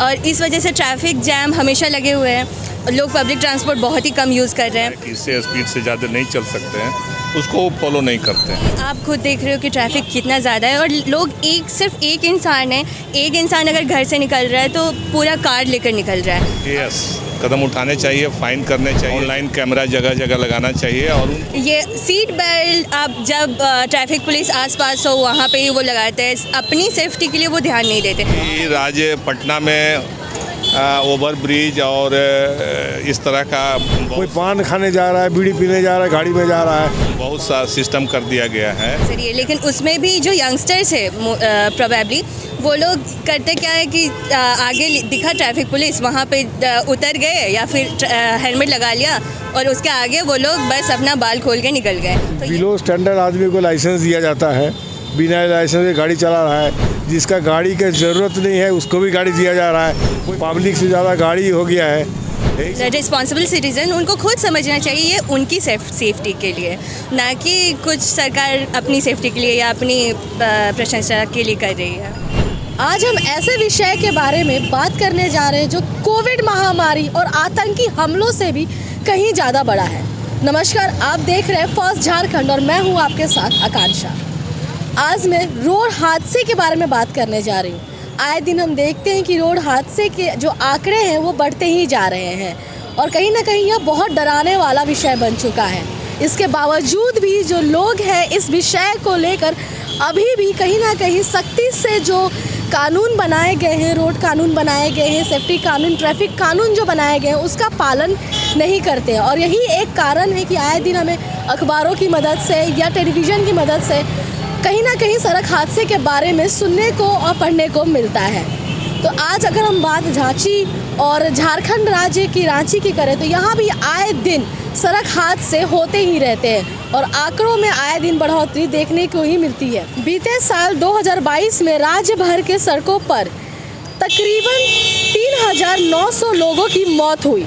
और इस वजह से ट्रैफिक जैम हमेशा लगे हुए हैं। लोग पब्लिक ट्रांसपोर्ट बहुत ही कम यूज़ कर रहे हैं। इससे स्पीड से ज़्यादा नहीं चल सकते हैं, उसको फॉलो नहीं करते हैं। आप खुद देख रहे हो कि ट्रैफिक कितना ज़्यादा है और लोग सिर्फ एक इंसान है, एक इंसान अगर घर से निकल रहा है तो पूरा कार लेकर निकल रहा है। यस, कदम उठाने चाहिए, फाइन करने चाहिए, ऑनलाइन कैमरा जगह जगह लगाना चाहिए। और ये सीट बेल्ट आप जब ट्रैफिक पुलिस आसपास हो वहाँ पे ही वो लगाते हैं, अपनी सेफ्टी के लिए वो ध्यान नहीं देते। राज्य पटना में ओवर ब्रिज और इस तरह का कोई पान खाने जा रहा है, बीड़ी पीने जा रहा है, गाड़ी में जा रहा है, बहुत सा सिस्टम कर दिया गया है। सर लेकिन उसमें भी जो यंगस्टर्स है प्रोबेबली वो लोग करते क्या है कि आगे दिखा ट्रैफिक पुलिस वहाँ पे उतर गए या फिर हेलमेट लगा लिया और उसके आगे वो लोग बस अपना बाल खोल के निकल गए। तो बिलो स्टैंडर्ड आदमी को लाइसेंस दिया जाता है, बिना लाइसेंस के गाड़ी चला रहा है, जिसका गाड़ी की ज़रूरत नहीं है उसको भी गाड़ी दिया जा रहा है। पब्लिक से ज़्यादा गाड़ी हो गया है। रिस्पॉन्सिबल सिटीज़न उनको खुद समझना चाहिए ये उनकी सेफ्टी के लिए, ना कि कुछ सरकार अपनी सेफ्टी के लिए या अपनी प्रशंसा के लिए कर रही है। आज हम ऐसे विषय के बारे में बात करने जा रहे हैं जो कोविड महामारी और आतंकी हमलों से भी कहीं ज़्यादा बड़ा है। नमस्कार, आप देख रहे हैं फर्स्ट झारखंड और मैं हूँ आपके साथ आकांक्षा। आज मैं रोड हादसे के बारे में बात करने जा रही हूँ। आए दिन हम देखते हैं कि रोड हादसे के जो आंकड़े हैं वो बढ़ते ही जा रहे हैं और कहीं ना कहीं यह बहुत डराने वाला विषय बन चुका है। इसके बावजूद भी जो लोग हैं इस विषय को लेकर अभी भी कहीं ना कहीं सख्ती से जो कानून बनाए गए हैं, रोड कानून बनाए गए हैं, सेफ्टी कानून, ट्रैफिक कानून जो बनाए गए हैं उसका पालन नहीं करते हैं। और यही एक कारण है कि आए दिन हमें अखबारों की मदद से या टेलीविज़न की मदद से कहीं ना कहीं सड़क हादसे के बारे में सुनने को और पढ़ने को मिलता है। तो आज अगर हम बात झांसी और झारखंड राज्य की रांची की करें तो यहाँ भी आए दिन सड़क हादसे होते ही रहते हैं और आंकड़ों में आए दिन बढ़ोतरी देखने को ही मिलती है। बीते साल 2022 में राज्य भर के सड़कों पर तकरीबन 3,900 लोगों की मौत हुई।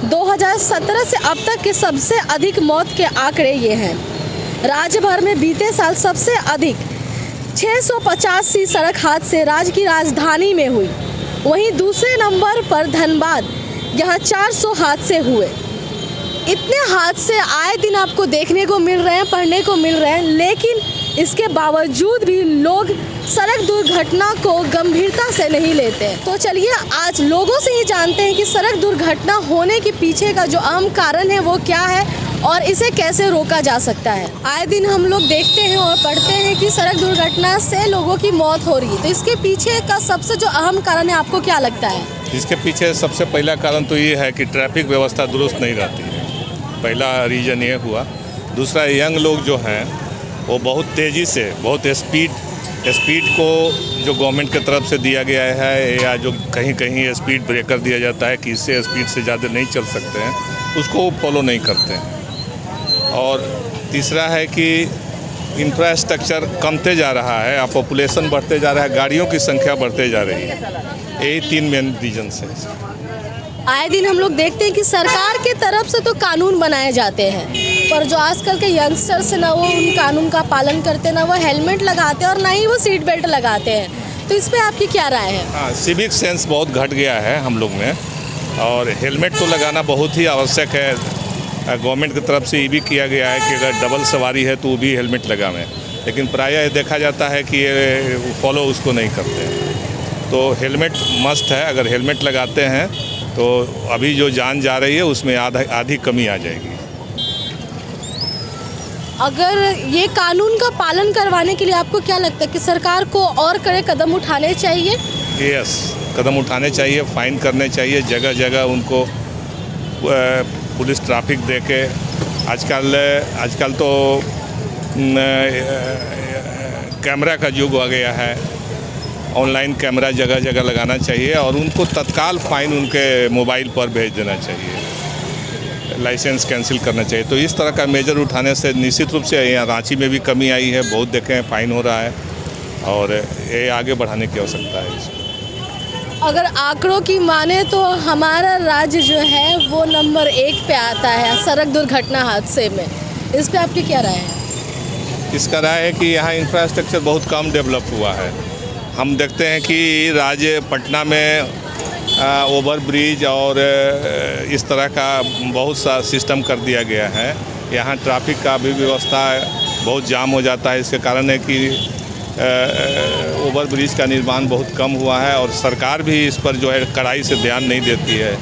2017 से अब तक के सबसे अधिक मौत के आंकड़े ये हैं। राज्य भर में बीते साल सबसे अधिक 685 सड़क हादसे राज्य की राजधानी में हुई। वहीं दूसरे नंबर पर धनबाद, यहाँ 400 हादसे हुए। इतने हादसे आए दिन आपको देखने को मिल रहे हैं, पढ़ने को मिल रहे हैं, लेकिन इसके बावजूद भी लोग सड़क दुर्घटना को गंभीरता से नहीं लेते हैं। तो चलिए आज लोगों से ही जानते हैं कि सड़क दुर्घटना होने के पीछे का जो अहम कारण है वो क्या है और इसे कैसे रोका जा सकता है। आए दिन हम लोग देखते हैं और पढ़ते हैं कि सड़क दुर्घटना से लोगों की मौत हो रही है, तो इसके पीछे का सबसे जो अहम कारण है आपको क्या लगता है? इसके पीछे सबसे पहला कारण तो ये है कि ट्रैफिक व्यवस्था दुरुस्त नहीं रहती है, पहला रीज़न ये हुआ। दूसरा, यंग लोग जो हैं वो बहुत तेज़ी से, बहुत स्पीड को जो गवर्नमेंट की तरफ से दिया गया है या जो कहीं कहीं स्पीड ब्रेकर दिया जाता है कि इससे स्पीड से ज़्यादा नहीं चल सकते हैं, उसको फॉलो नहीं करते हैं। और तीसरा है कि इंफ्रास्ट्रक्चर कमते जा रहा है, पॉपुलेशन बढ़ते जा रहा है, गाड़ियों की संख्या बढ़ते जा रही है। यही 3 मेन रीजन है। आए दिन हम लोग देखते हैं कि सरकार के तरफ से तो कानून बनाए जाते हैं, पर जो आजकल के यंगस्टर्स ना वो उन कानून का पालन करते, ना वो हेलमेट लगाते और ना ही वो सीट बेल्ट लगाते हैं। तो इस पर आपकी क्या राय है? हाँ, सिविक सेंस बहुत घट गया है हम लोग में और हेलमेट तो लगाना बहुत ही आवश्यक है। गवर्नमेंट की तरफ से ये भी किया गया है कि अगर डबल सवारी है तो वो भी हेलमेट लगावें, लेकिन प्रायः देखा जाता है कि ये फॉलो उसको नहीं करते। तो हेलमेट मस्ट है, अगर हेलमेट लगाते हैं तो अभी जो जान जा रही है उसमें आधी कमी आ जाएगी। अगर ये कानून का पालन करवाने के लिए आपको क्या लगता है कि सरकार को और कड़े कदम उठाने चाहिए? यस, कदम उठाने चाहिए, फाइन करने चाहिए, जगह जगह उनको पुलिस ट्रैफिक दे के। आजकल तो कैमरा का युग आ गया है, ऑनलाइन कैमरा जगह जगह लगाना चाहिए और उनको तत्काल फ़ाइन उनके मोबाइल पर भेज देना चाहिए, लाइसेंस कैंसिल करना चाहिए। तो इस तरह का मेजर उठाने से निश्चित रूप से यहाँ रांची में भी कमी आई है, बहुत देखे हैं फ़ाइन हो रहा है और ये आगे बढ़ाने की आवश्यकता है इसको। अगर आंकड़ों की माने तो हमारा राज्य जो है वो नंबर 1 पे आता है सड़क दुर्घटना हादसे में। इस पे आपकी क्या राय है? इसका राय है कि यहाँ इंफ्रास्ट्रक्चर बहुत कम डेवलप हुआ है। हम देखते हैं कि राज्य पटना में ओवर ब्रिज और इस तरह का बहुत सा सिस्टम कर दिया गया है। यहाँ ट्रैफिक का भी व्यवस्था बहुत जाम हो जाता है। इसके कारण है कि ओवर ब्रिज का निर्माण बहुत कम हुआ है और सरकार भी इस पर जो है कड़ाई से ध्यान नहीं देती है।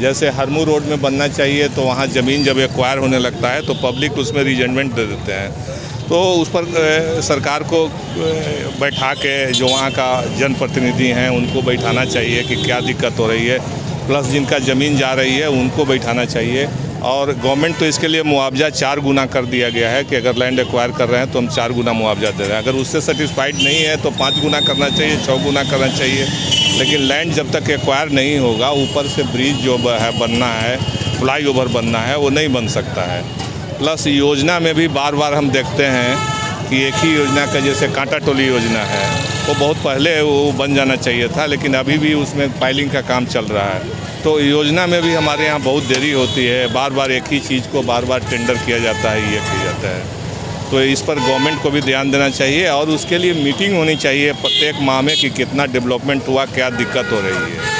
जैसे हरमू रोड में बनना चाहिए तो वहाँ ज़मीन जब एक्वायर होने लगता है तो पब्लिक उसमें रीजनमेंट दे देते हैं। तो उस पर सरकार को बैठा के जो वहाँ का जनप्रतिनिधि हैं उनको बैठाना चाहिए कि क्या दिक्कत हो रही है, प्लस जिनका ज़मीन जा रही है उनको बैठाना चाहिए। और गवर्नमेंट तो इसके लिए मुआवजा 4 गुना कर दिया गया है कि अगर लैंड एक्वायर कर रहे हैं तो हम 4 गुना मुआवजा दे रहे हैं। अगर उससे सेटिस्फाइड नहीं है तो 5 गुना करना चाहिए, 6 गुना करना चाहिए। लेकिन लैंड जब तक एक्वायर नहीं होगा, ऊपर से ब्रिज जो है बनना है, फ्लाईओवर बनना है, वो नहीं बन सकता है। प्लस योजना में भी बार बार हम देखते हैं कि एक ही योजना का, जैसे कांटा टोली योजना है, वो बहुत पहले वो बन जाना चाहिए था, लेकिन अभी भी उसमें फाइलिंग का काम चल रहा है। तो योजना में भी हमारे यहाँ बहुत देरी होती है। बार बार एक ही चीज़ को बार बार टेंडर किया जाता है, ये किया जाता है। तो इस पर गवर्नमेंट को भी ध्यान देना चाहिए और उसके लिए मीटिंग होनी चाहिए प्रत्येक माह में कि कितना डेवलपमेंट हुआ, क्या दिक्कत हो रही है।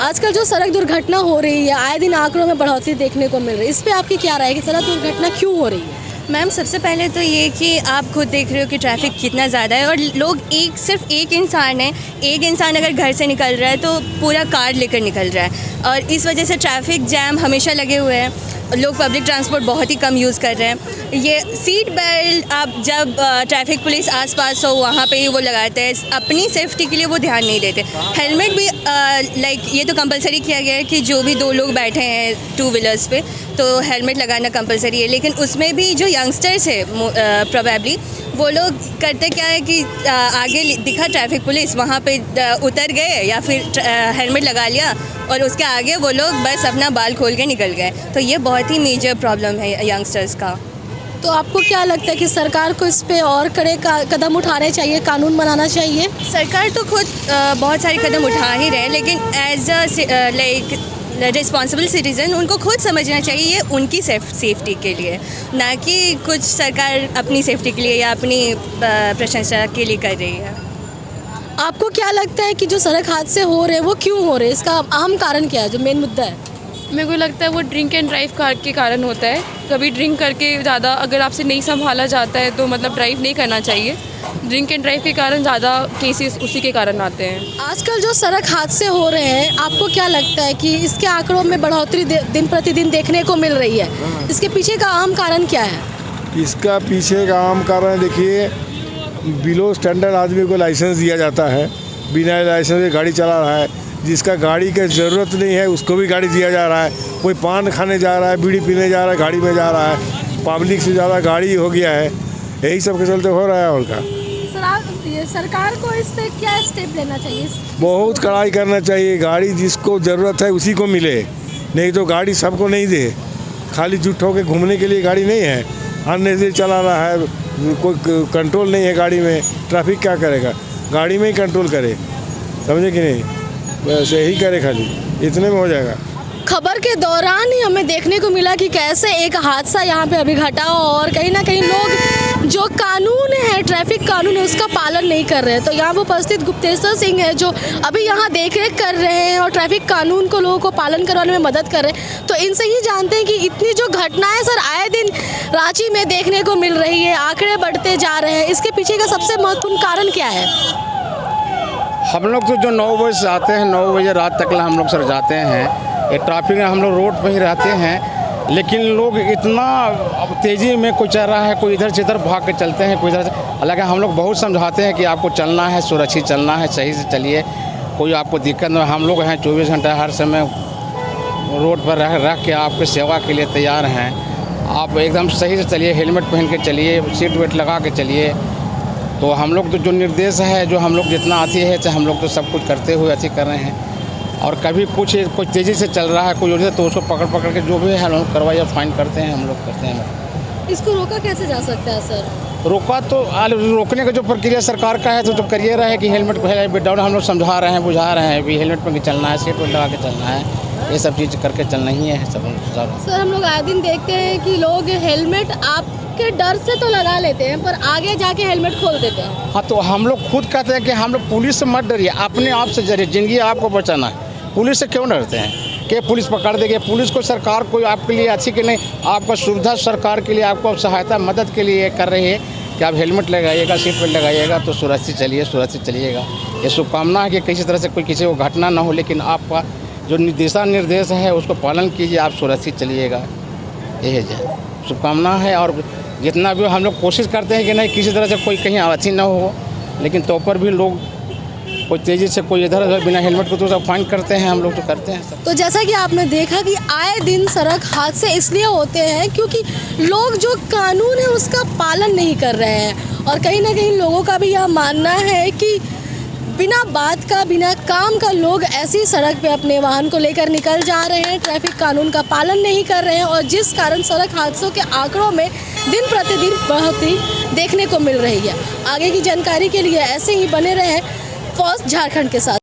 आजकल जो सड़क दुर्घटना हो रही है, आए दिन आंकड़ों में बढ़ोतरी देखने को मिल रही है, इस पे आपकी क्या राय है कि सड़क दुर्घटना क्यों हो रही है? मैम, सबसे पहले तो ये कि आप खुद देख रहे हो कि ट्रैफिक कितना ज़्यादा है और लोग सिर्फ एक इंसान है, एक इंसान अगर घर से निकल रहा है तो पूरा कार लेकर निकल रहा है और इस वजह से ट्रैफिक जैम हमेशा लगे हुए हैं। लोग पब्लिक ट्रांसपोर्ट बहुत ही कम यूज़ कर रहे हैं। ये सीट बेल्ट आप जब ट्रैफिक पुलिस आसपास हो वहाँ पे ही वो लगाते हैं, अपनी सेफ्टी के लिए वो ध्यान नहीं देते। हेलमेट भी लाइक ये तो कंपलसरी किया गया है कि जो भी 2 लोग बैठे हैं 2 व्हीलर्स पे तो हेलमेट लगाना कंपलसरी है। लेकिन उसमें भी जो यंगस्टर्स है प्रोबेबली वो लोग करते क्या है कि आगे दिखा ट्रैफिक पुलिस, वहाँ पे उतर गए या फिर हेलमेट लगा लिया और उसके आगे वो लोग बस अपना बाल खोल के निकल गए। तो ये बहुत ही मेजर प्रॉब्लम है यंगस्टर्स का। तो आपको क्या लगता है कि सरकार को इस पे और कड़े कदम उठाने चाहिए, कानून बनाना चाहिए? सरकार तो खुद बहुत सारे कदम उठा ही रहे हैं, लेकिन as a like responsible citizen उनको खुद समझना चाहिए ये उनकी सेफ्टी के लिए, ना कि कुछ सरकार अपनी सेफ्टी के लिए या अपनी प्रशंसा के लिए कर रही है। आपको क्या लगता है कि जो सड़क हादसे हो रहे हैं वो क्यों हो रहे हैं? इसका अहम कारण क्या है, जो मेन मुद्दा है? मेरे को लगता है वो ड्रिंक एंड ड्राइव के कारण होता है। कभी ड्रिंक करके ज़्यादा अगर आपसे नहीं संभाला जाता है तो मतलब ड्राइव नहीं करना चाहिए। ड्रिंक एंड ड्राइव के कारण ज़्यादा केसेस उसी के कारण आते हैं। आजकल जो सड़क हादसे हो रहे हैं, आपको क्या लगता है कि इसके आंकड़ों में बढ़ोतरी दिन प्रतिदिन देखने को मिल रही है? इसके पीछे का अहम कारण क्या है? इसका पीछे का आम कारण देखिए, बिलो स्टैंडर्ड आदमी को लाइसेंस दिया जाता है, बिना लाइसेंस के गाड़ी चला रहा है। जिसका गाड़ी की ज़रूरत नहीं है उसको भी गाड़ी दिया जा रहा है। कोई पान खाने जा रहा है, बीड़ी पीने जा रहा है, गाड़ी में जा रहा है। पब्लिक से ज़्यादा गाड़ी हो गया है, यही सब के चलते हो रहा है। और का सरकार को इस पर क्या स्टेप लेना चाहिए? बहुत कड़ाई करना चाहिए। गाड़ी जिसको ज़रूरत है उसी को मिले, नहीं तो गाड़ी सबको नहीं दे। खाली जुट होकर घूमने के लिए गाड़ी नहीं है, अन्य से चला रहा है, कोई कंट्रोल नहीं है गाड़ी में। ट्रैफिक क्या करेगा? गाड़ी में ही कंट्रोल करे, समझे कि नहीं? वैसे ही करे, खाली इतने में हो जाएगा। खबर के दौरान ही हमें देखने को मिला कि कैसे एक हादसा यहाँ पे अभी घटा और कहीं ना कहीं लोग जो कानून है, ट्रैफिक कानून है, उसका पालन नहीं कर रहे हैं। तो यहाँ वो उपस्थित गुप्तेश्वर सिंह है जो अभी यहाँ देखरेख कर रहे हैं और ट्रैफिक कानून को लोगों को पालन करवाने में मदद कर रहे हैं। तो इनसे ही जानते हैं कि इतनी जो घटनाएं सर आए दिन रांची में देखने को मिल रही है, आंकड़े बढ़ते जा रहे हैं, इसके पीछे का सबसे महत्वपूर्ण कारण क्या है? हम लोग तो जो 9 बजे से आते हैं, 9 बजे रात तक हम लोग सर जाते हैं। ये ट्रैफिक में हम लोग रोड पर ही रहते हैं, लेकिन लोग इतना तेज़ी में कोई चल रहा है, कोई इधर से इधर भाग के चलते हैं, कोई इधर से। हालांकि हम लोग बहुत समझाते हैं कि आपको चलना है, सुरक्षित चलना है, सही से चलिए, कोई आपको दिक्कत नहीं। हम लोग हैं 24 घंटा हर समय रोड पर रह के आपके सेवा के लिए तैयार हैं। आप एकदम सही से चलिए, हेलमेट पहन के चलिए, सीट बेल्ट लगा के चलिए। तो हम लोग तो जो निर्देश है, जो हम लोग जितना आती है तो हम लोग तो सब कुछ करते हुए अच्छी कर रहे हैं। और कभी कुछ कोई तेज़ी से चल रहा है कोई उधर, तो उसको पकड़ के जो भी है हम लोग करवाइए, फाइन करते हैं, हम लोग करते हैं। इसको रोका कैसे जा सकता है सर? रोका तो रोकने का जो प्रक्रिया सरकार का है तो करिए रहा है कि हेलमेट को डाउन हम लोग समझा रहे हैं, बुझा रहे हैं भी हेलमेट पर चलना है, सीट बेल्ट लगा के चलना है, ये सब चीज़ करके चलना ही है सब। सर हम लोग आए दिन देखते हैं कि लोग हेलमेट आपके डर से तो लगा लेते हैं पर आगे जाके हेलमेट खोल देते हैं। हाँ, तो हम लोग खुद कहते हैं कि हम लोग पुलिस से मत डरिए, अपने आप से डरिए, ज़िंदगी आपको बचाना है। पुलिस से क्यों डरते हैं कि पुलिस पकड़ देगी? पुलिस को सरकार कोई आपके लिए अच्छी कि नहीं, आपका सुविधा सरकार के लिए, आपको सहायता मदद के लिए कर रही है कि आप हेलमेट लगाइएगा, सीट बेल्ट लगाइएगा तो सुरक्षित चलिएगा। ये शुभकामना है कि किसी तरह से कोई किसी को घटना ना हो, लेकिन आपका जो दिशा निर्देश है उसको पालन कीजिए, आप सुरक्षित चलिएगा। यही है शुभकामना है। और जितना भी हम लोग कोशिश करते हैं कि नहीं किसी तरह से कोई कहीं अथी ना हो, लेकिन तो पर भी लोग कोई तेज़ी से कोई इधर उधर बिना हेलमेट को तो सब फाइन करते हैं, हम लोग तो करते हैं सब। तो जैसा कि आपने देखा कि आए दिन सड़क हादसे इसलिए होते हैं क्योंकि लोग जो कानून है उसका पालन नहीं कर रहे हैं। और कहीं ना कहीं लोगों का भी यह मानना है कि बिना बात का, बिना काम का लोग ऐसी सड़क पे अपने वाहन को लेकर निकल जा रहे हैं, ट्रैफिक कानून का पालन नहीं कर रहे हैं, और जिस कारण सड़क हादसों के आंकड़ों में दिन प्रतिदिन बढ़ोतरी देखने को मिल रही है। आगे की जानकारी के लिए ऐसे ही बने रहें फर्स्ट झारखंड के साथ।